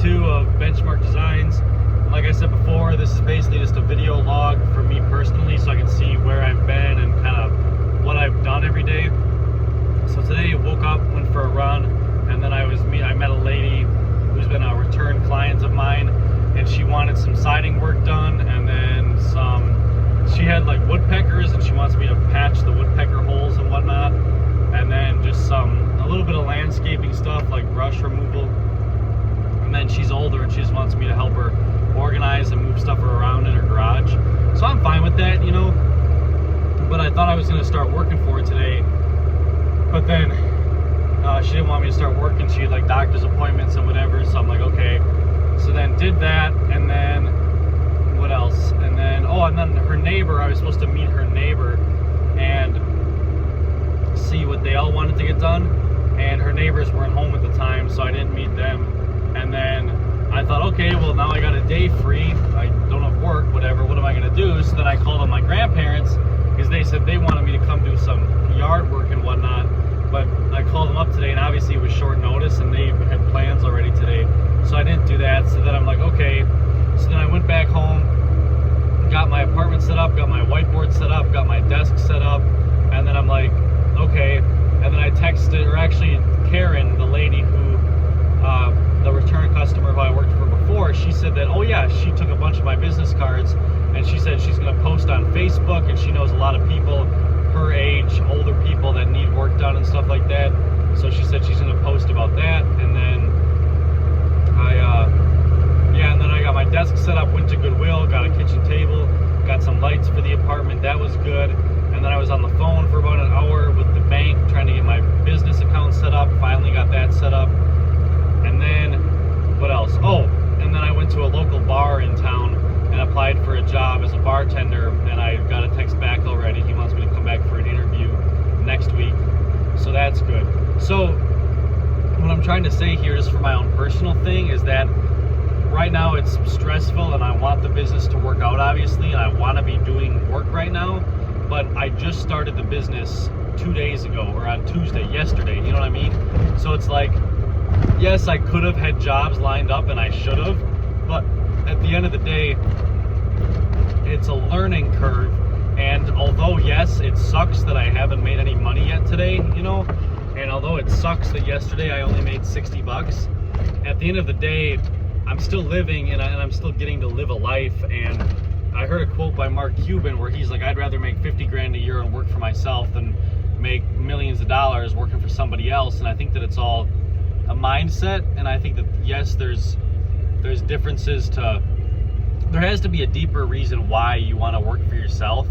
2 of Benchmark Designs. Like I said before, this is basically just a video log for me personally, so I can see where I've been and kind of what I've done every day. So today I woke up, went for a run, and then I met a lady who's been a return client of mine, and she wanted some siding work done, and then she had like woodpeckers, and she wants me to patch the woodpecker holes and whatnot, and then just a little bit of landscaping stuff like brush removal. And then she's older and she just wants me to help her organize and move stuff around in her garage. So I'm fine with that, you know. But I thought I was gonna start working for her today, but then she didn't want me to start working. She had like doctor's appointments and whatever, so I'm like, okay. So then did that, and then what else? And then her neighbor, I was supposed to meet her neighbor and see what they all wanted to get done, and her neighbors weren't home at the time, so I didn't meet them. And then I thought, okay, well now I got a day free, I don't have work, whatever, what am I gonna do? So then I called on my grandparents, because they said they wanted me to come do some yard work and whatnot. But I called them up today, and obviously it was short notice, and they had plans already today, so I didn't do that. So then I'm like, okay. So then I went back home, got my apartment set up, got my whiteboard set up, got my desk set up, and then I'm like, okay. And then I texted, or actually Karen, the lady who, the return customer who I worked for before, she said that, oh yeah, she took a bunch of my business cards, and she said she's gonna post on Facebook, and she knows a lot of people her age, older people that need work done and stuff like that. So she said she's gonna post about that. And then and then I got my desk set up, went to Goodwill, got a kitchen table, got some lights for the apartment, that was good. And then I was on the phone for about an hour with the bank trying to get my business account set up, finally got that set up. And then, what else? Oh, and then I went to a local bar in town and applied for a job as a bartender, and I got a text back already. He wants me to come back for an interview next week, so that's good. So what I'm trying to say here, just for my own personal thing, is that right now it's stressful, and I want the business to work out, obviously, and I want to be doing work right now, but I just started the business 2 days ago, or on Tuesday, yesterday, you know what I mean? So it's like, yes, I could have had jobs lined up, and I should have, but at the end of the day, it's a learning curve. And although, yes, it sucks that I haven't made any money yet today, you know, and although it sucks that yesterday I only made 60 bucks, at the end of the day, I'm still living, and I'm still getting to live a life. And I heard a quote by Mark Cuban where he's like, I'd rather make 50 grand a year and work for myself than make millions of dollars working for somebody else. And I think that it's all a mindset, and I think that, yes, there's differences to, there has to be a deeper reason why you want to work for yourself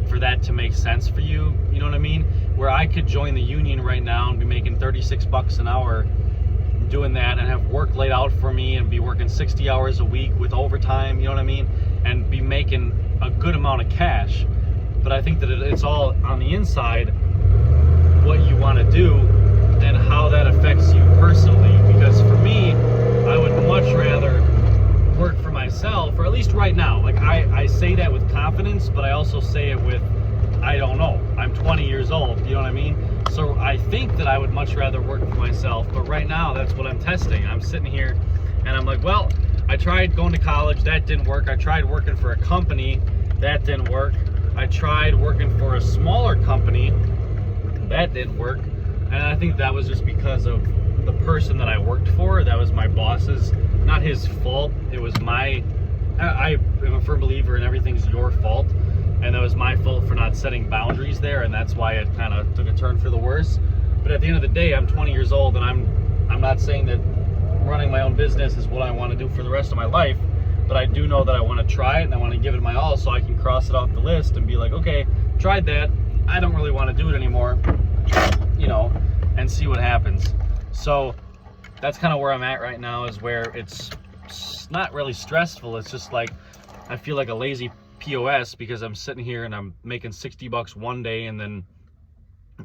for that to make sense for you, you know what I mean? Where I could join the union right now and be making 36 bucks an hour doing that, and have work laid out for me, and be working 60 hours a week with overtime, you know what I mean? And be making a good amount of cash. But I think that it's all on the inside, what you want to do and how that affects you personally. Because for me, I would much rather work for myself, or at least right now. Like I say that with confidence, but I also say it with, I don't know, I'm 20 years old, you know what I mean? So I think that I would much rather work for myself, but right now that's what I'm testing. I'm sitting here and I'm like, well, I tried going to college, that didn't work. I tried working for a company, that didn't work. I tried working for a smaller company, that didn't work. And I think that was just because of the person that I worked for. That was my boss's, not his fault. It was I am a firm believer in everything's your fault. And that was my fault for not setting boundaries there. And that's why it kind of took a turn for the worse. But at the end of the day, I'm 20 years old, and I'm not saying that running my own business is what I want to do for the rest of my life. But I do know that I want to try it, and I want to give it my all, so I can cross it off the list and be like, okay, tried that. I don't really want to do it anymore, you know, and see what happens. So that's kind of where I'm at right now, is where it's not really stressful. It's just like, I feel like a lazy POS, because I'm sitting here and I'm making 60 bucks one day, and then,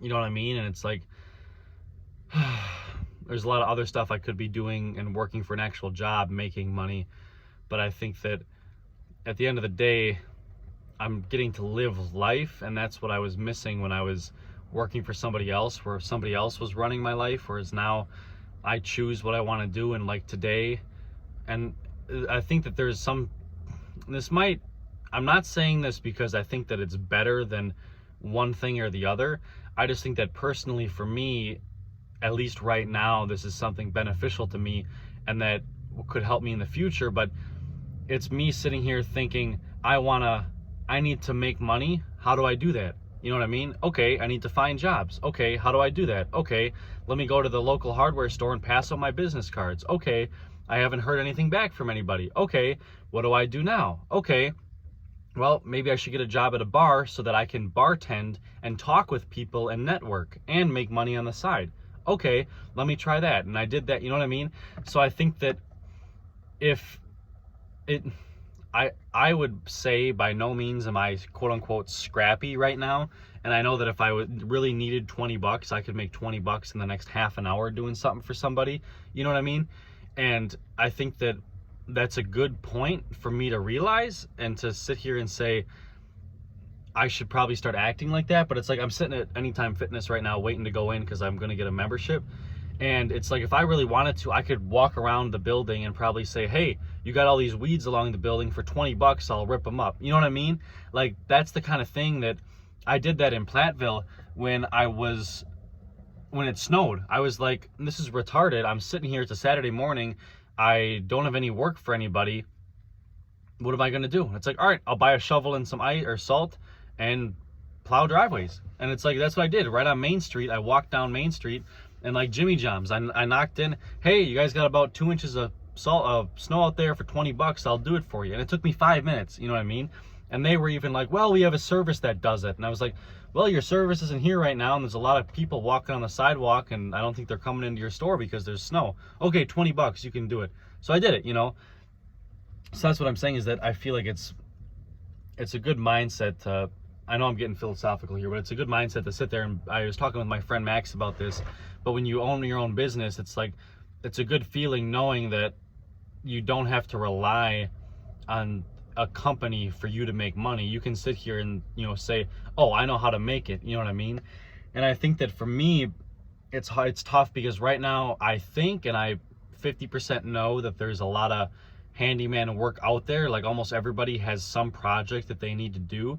you know what I mean? And it's like, there's a lot of other stuff I could be doing and working for an actual job, making money. But I think that at the end of the day, I'm getting to live life, and that's what I was missing when I was working for somebody else, where somebody else was running my life. Whereas now I choose what I want to do, and like today, And I think that there's some, I'm not saying this because I think that it's better than one thing or the other. I just think that personally for me, at least right now, this is something beneficial to me and that could help me in the future. But it's me sitting here thinking, I need to make money. How do I do that? You know what I mean? Okay, I need to find jobs. Okay, how do I do that? Okay, let me go to the local hardware store and pass out my business cards. Okay, I haven't heard anything back from anybody. Okay, what do I do now? Okay, well, maybe I should get a job at a bar so that I can bartend and talk with people and network and make money on the side. Okay, let me try that. And I did that, you know what I mean? So I think that if it, I would say by no means am I quote unquote scrappy right now. And I know that if I really needed 20 bucks, I could make 20 bucks in the next half an hour doing something for somebody. You know what I mean? And I think that that's a good point for me to realize and to sit here and say, I should probably start acting like that. But it's like I'm sitting at Anytime Fitness right now waiting to go in because I'm going to get a membership. And it's like if I really wanted to, I could walk around the building and probably say, hey, you got all these weeds along the building for 20 bucks, I'll rip them up. You know what I mean? Like that's the kind of thing that I did that in Platteville when it snowed. I was like, this is retarded. I'm sitting here, it's a Saturday morning. I don't have any work for anybody. What am I going to do? It's like, all right, I'll buy a shovel and some ice or salt and plow driveways. And it's like, that's what I did right on Main Street. I walked down Main Street and like Jimmy John's, I knocked in, hey, you guys got about 2 inches of snow out there for 20 bucks. I'll do it for you. And it took me 5 minutes. You know what I mean? And they were even like, well, we have a service that does it. And I was like, well, your service isn't here right now. And there's a lot of people walking on the sidewalk and I don't think they're coming into your store because there's snow. Okay, 20 bucks, you can do it. So I did it, you know? So that's what I'm saying is that I feel like it's a good mindset to, I know I'm getting philosophical here, but it's a good mindset to sit there. And I was talking with my friend Max about this, but when you own your own business, it's like, it's a good feeling knowing that you don't have to rely on a company for you to make money. You can sit here and, you know, say, oh, I know how to make it. You know what I mean? And I think that for me, it's tough because right now I think, and I 50% know that there's a lot of handyman work out there. Like almost everybody has some project that they need to do.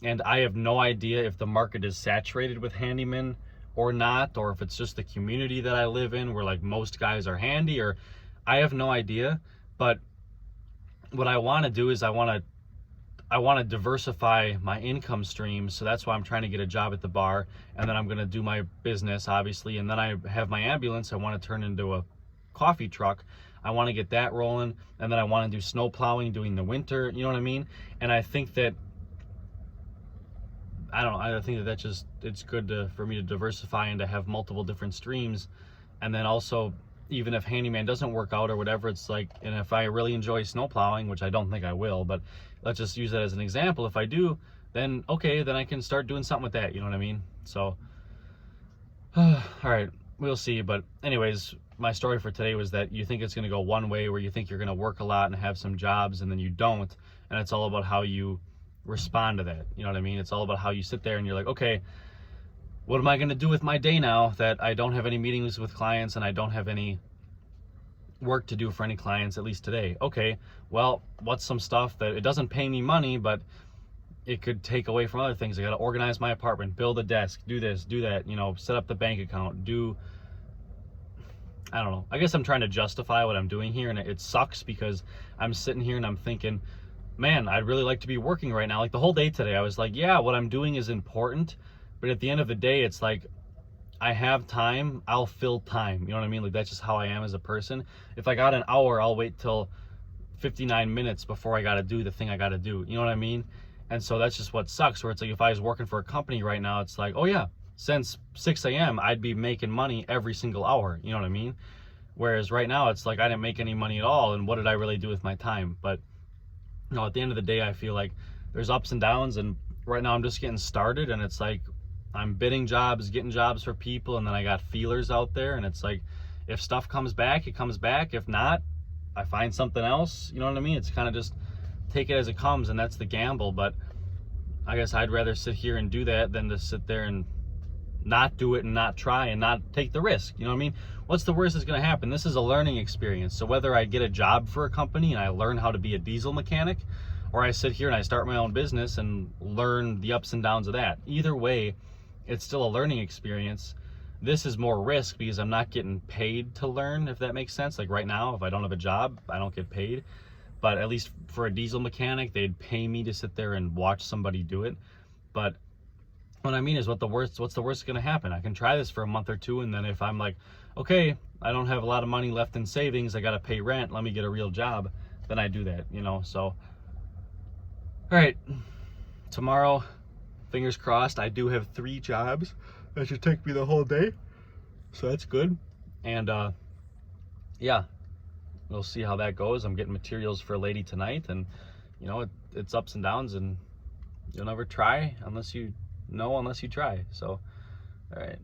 And I have no idea if the market is saturated with handymen or not, or if it's just the community that I live in where like most guys are handy, or I have no idea. But what I want to do is I want to diversify my income streams. So that's why I'm trying to get a job at the bar, and then I'm going to do my business obviously, and then I have my ambulance I want to turn into a coffee truck. I want to get that rolling, and then I want to do snow plowing during the winter, you know what I mean? And I think that I think that just, it's good for me to diversify and to have multiple different streams. And then also, even if handyman doesn't work out or whatever, it's like, and if I really enjoy snow plowing, which I don't think I will, but let's just use that as an example. If I do, then okay, then I can start doing something with that, you know what I mean? So, all right, we'll see. But anyways, my story for today was that you think it's going to go one way where you think you're going to work a lot and have some jobs, and then you don't. And it's all about how you respond to that. You know what I mean? It's all about how you sit there and you're like, okay, what am I going to do with my day now that I don't have any meetings with clients and I don't have any work to do for any clients, at least today? Okay, well, what's some stuff that it doesn't pay me money, but it could take away from other things? I got to organize my apartment, build a desk, do this, do that, you know, set up the bank account, I don't know. I guess I'm trying to justify what I'm doing here, and it sucks because I'm sitting here and I'm thinking, man, I'd really like to be working right now. Like the whole day today, I was like, yeah, what I'm doing is important, but at the end of the day, it's like, I have time, I'll fill time. You know what I mean? Like that's just how I am as a person. If I got an hour, I'll wait till 59 minutes before I got to do the thing I got to do. You know what I mean? And so that's just what sucks, where it's like, if I was working for a company right now, it's like, oh yeah, since 6 a.m., I'd be making money every single hour. You know what I mean? Whereas right now, it's like, I didn't make any money at all. And what did I really do with my time? But you know, at the end of the day, I feel like there's ups and downs, and right now I'm just getting started, and it's like I'm bidding jobs, getting jobs for people, and then I got feelers out there, and it's like if stuff comes back, it comes back. If not, I find something else. You know what I mean? It's kind of just take it as it comes, and that's the gamble. But I guess I'd rather sit here and do that than to sit there and not do it and not try and not take the risk. You know what I mean? What's the worst that's going to happen? This is a learning experience. So whether I get a job for a company and I learn how to be a diesel mechanic, or I sit here and I start my own business and learn the ups and downs of that, either way, it's still a learning experience. This is more risk because I'm not getting paid to learn, if that makes sense. Like right now, if I don't have a job, I don't get paid. But at least for a diesel mechanic, they'd pay me to sit there and watch somebody do it. But what I mean is, what's the worst going to happen? I can try this for a month or two, and then if I'm like, okay, I don't have a lot of money left in savings, I got to pay rent, let me get a real job, then I do that, you know. So, all right, tomorrow, fingers crossed, I do have 3 jobs. That should take me the whole day, so that's good. And yeah, we'll see how that goes. I'm getting materials for a lady tonight, and you know, it's ups and downs, and you'll never try unless you know, unless you try. So, all right.